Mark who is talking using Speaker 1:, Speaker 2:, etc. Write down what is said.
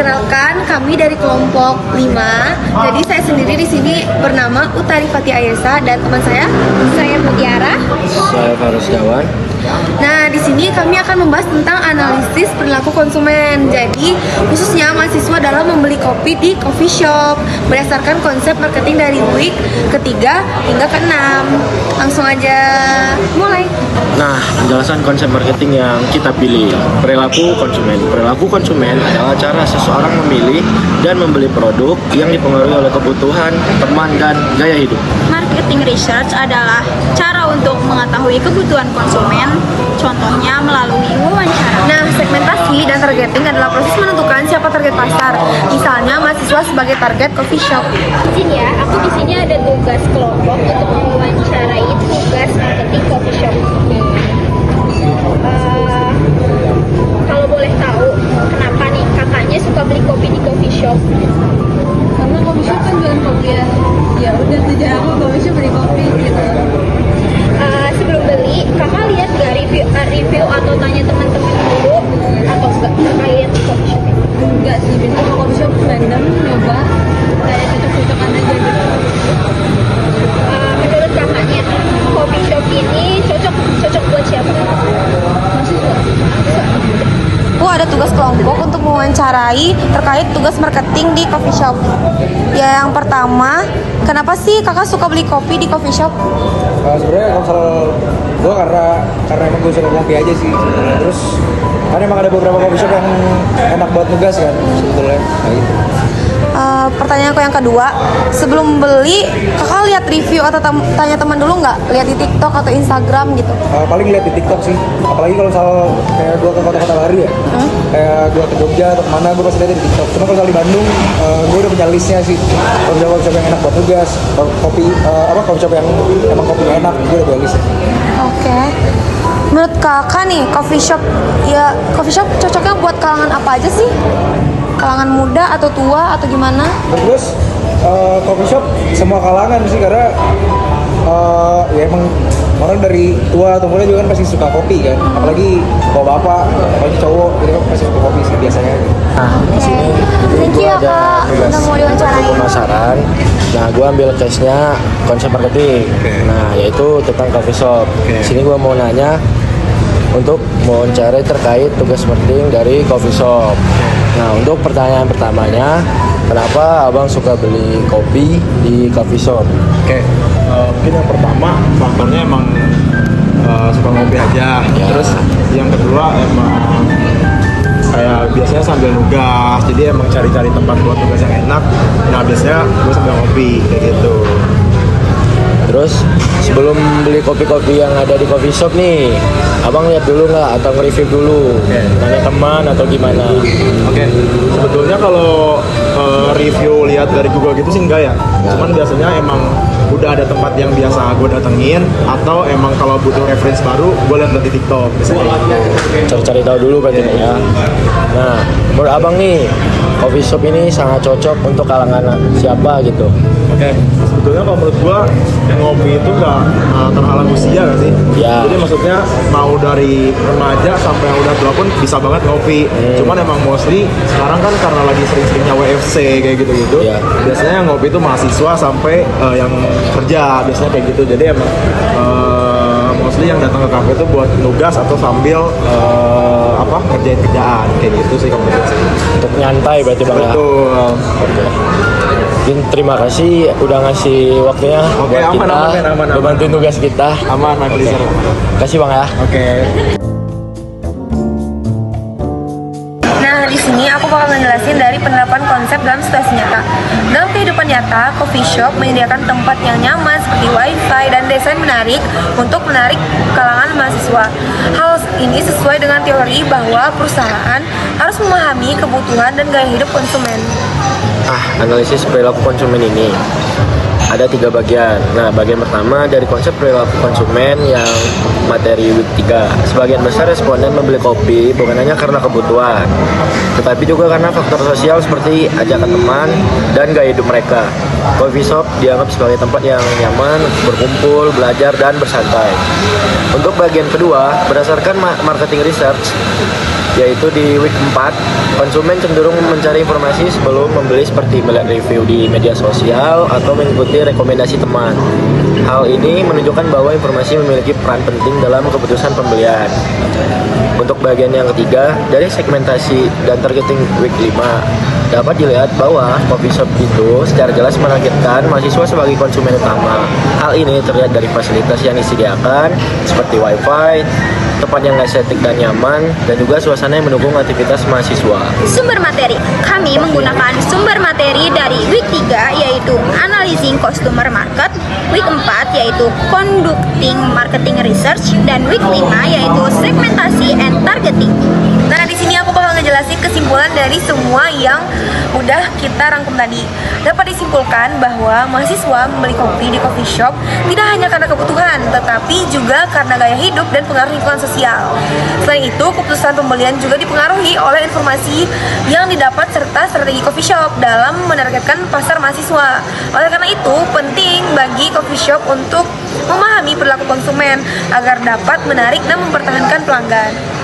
Speaker 1: Perkenalkan, kami dari kelompok 5. Jadi saya sendiri di sini bernama Utari Fati Ayesa dan teman saya Mutiara.
Speaker 2: Saya Farus Dawan.
Speaker 1: Nah, di sini kami akan membahas tentang analisis perilaku konsumen. Jadi, khususnya mahasiswa dalam membeli kopi di coffee shop berdasarkan konsep marketing dari week ketiga hingga ke-6. Langsung aja mulai.
Speaker 2: Nah, penjelasan konsep marketing yang kita pilih, perilaku konsumen. Perilaku konsumen adalah cara seseorang memilih dan membeli produk yang dipengaruhi oleh kebutuhan, teman, dan gaya hidup.
Speaker 3: Marketing research adalah cara untuk mengetahui kebutuhan konsumen, contohnya melalui wawancara.
Speaker 1: Nah, segmentasi dan targeting adalah proses menentukan siapa target pasar. Misalnya, mahasiswa sebagai target coffee shop.
Speaker 3: Izin ya, aku di sini ada tugas kelompok untuk mewawancarai tugas marketing coffee shop. Kalau boleh tahu, kenapa nih kakaknya suka beli kopi di coffee shop?
Speaker 4: Karena coffee shop kan jualan kopi ya. Ya udah tujuan aku coffee shop beli kopi gitu.
Speaker 3: Sebelum beli, kakak lihat gak review atau tanya teman-teman dulu atau enggak terkait coffee shop ini?
Speaker 4: Enggak sih, biasanya kalau coffee shop random nyoba kayak cocok-cocokan aja gitu.
Speaker 3: Menurut kakaknya, coffee shop ini cocok buat siapa?
Speaker 1: Ada tugas kelompok untuk mewawancarai terkait tugas marketing di coffee shop. Ya, yang pertama, kenapa sih kakak suka beli kopi di coffee shop?
Speaker 5: Sebenarnya kalau soal gue karena emang gue suka ngopi aja sih. Terus kan emang ada beberapa coffee shop yang enak buat nugas kan sebetulnya. Nah, gitu.
Speaker 1: Pertanyaan aku yang kedua, sebelum beli kakak lihat review atau tanya teman dulu nggak? Lihat di TikTok atau Instagram gitu?
Speaker 5: Paling lihat di TikTok sih. Apalagi kalau soal kayak gue ke kota-kota baru ya, kayak gue ke Jogja atau kemana, gue pasti lihat di TikTok. Cuma kalau soal di Bandung, gue udah punya listnya sih. Coffee shop yang enak buat nugas, coffee shop yang emang kopinya enak, gue udah punya listnya.
Speaker 1: Oke. Menurut kakak nih, coffee shop cocoknya buat kalangan apa aja sih? Kalangan muda atau tua atau gimana?
Speaker 5: Terus coffee shop semua kalangan sih, karena ya emang orang dari tua atau muda juga kan pasti suka kopi kan, apalagi bapak, apalagi cowok, jadi kan pasti suka kopi sih biasanya.
Speaker 2: Nah, di sini
Speaker 1: Thank you ya kak, udah mau diwawancarain.
Speaker 2: pemasaran. Nah, gue ambil case-nya konsep marketing. Nah, yaitu tentang coffee shop. Di sini gue mau nanya untuk mewawancarai terkait tugas marketing dari coffee shop. Nah, untuk pertanyaan pertamanya, kenapa abang suka beli kopi di coffee shop?
Speaker 6: Mungkin yang pertama faktornya emang suka ngopi aja.
Speaker 2: Ya.
Speaker 6: Terus yang kedua emang kayak biasanya sambil nugas, jadi emang cari-cari tempat buat nugas yang enak. Nah, biasanya gue sambil ngopi kayak gitu.
Speaker 2: Terus sebelum beli kopi-kopi yang ada di coffee shop nih, abang lihat dulu nggak atau nge-review dulu? Tanya teman atau gimana?
Speaker 6: Sebetulnya kalau review lihat dari Google gitu sih enggak ya. Cuman biasanya emang udah ada tempat yang biasa gue datengin, atau emang kalau butuh reference baru gue lihat di TikTok biasanya.
Speaker 2: Cari-cari tahu dulu berarti ya. Nah, menurut abang nih, coffee shop ini sangat cocok untuk kalangan siapa gitu?
Speaker 6: Sebetulnya kalau menurut gua ngopi itu nggak terhalang usia nggak sih?
Speaker 2: Ya.
Speaker 6: Jadi maksudnya mau dari remaja sampai yang udah tua pun bisa banget ngopi. Cuman emang mostly sekarang kan karena lagi sering-seringnya WFC kayak gitu-gitu.
Speaker 2: Ya.
Speaker 6: Biasanya yang ngopi itu mahasiswa sampai yang kerja biasanya kayak gitu. Jadi emang mostly yang datang ke kafe itu buat nugas atau sambil ngerjain kerjaan kayak gitu sih kalau menurut saya.
Speaker 2: Untuk nyantai berarti bang ya?
Speaker 6: Betul.
Speaker 2: Oke. Mungkin terima kasih udah ngasih waktunya buat
Speaker 6: aman,
Speaker 2: kita,
Speaker 6: aman.
Speaker 2: udah bantuin tugas kita.
Speaker 6: Aman, my pleasure.
Speaker 2: Kasih bang ya.
Speaker 1: Nah, di sini aku bakal ngejelasin dari penerapan konsep dalam situasi nyata. Dalam kehidupan nyata, coffee shop menyediakan tempat yang nyaman seperti wifi dan desain menarik untuk menarik kalangan mahasiswa. Hal ini sesuai dengan teori bahwa perusahaan harus memahami kebutuhan dan gaya hidup konsumen.
Speaker 2: Analisis perilaku konsumen ini ada 3 bagian. Nah, bagian pertama dari konsep perilaku konsumen yang materi week 3. Sebagian besar responden membeli kopi bukan hanya karena kebutuhan, tetapi juga karena faktor sosial seperti ajakan teman dan gaya hidup mereka. Coffee shop dianggap sebagai tempat yang nyaman untuk berkumpul, belajar, dan bersantai. Untuk bagian kedua, berdasarkan marketing research, yaitu di week 4, konsumen cenderung mencari informasi sebelum membeli seperti melihat review di media sosial atau mengikuti rekomendasi teman. Hal ini menunjukkan bahwa informasi memiliki peran penting dalam keputusan pembelian. Untuk bagian yang ketiga, dari segmentasi dan targeting week 5, dapat dilihat bahwa coffee shop itu secara jelas menargetkan mahasiswa sebagai konsumen utama. Hal ini terlihat dari fasilitas yang disediakan seperti wifi, tempat yang estetik dan nyaman, dan juga suasana yang mendukung aktivitas mahasiswa.
Speaker 3: Sumber materi. Kami menggunakan sumber materi dari week 3 yaitu Analyzing Customer Market, week 4 yaitu Conducting Marketing Research, dan week 5 yaitu Segmentasi and Targeting.
Speaker 1: Nah, di sini aku bakal ngejelasin kesimpulan dari semua yang udah kita rangkum tadi. Dapat disimpulkan bahwa mahasiswa membeli kopi di coffee shop tidak hanya karena kebutuhan, tetapi juga karena gaya hidup dan pengaruh lingkungan sosial. Selain itu, keputusan pembelian juga dipengaruhi oleh informasi yang didapat serta strategi coffee shop dalam menargetkan pasar mahasiswa. Oleh karena itu, penting bagi coffee shop untuk memahami perilaku konsumen agar dapat menarik dan mempertahankan pelanggan.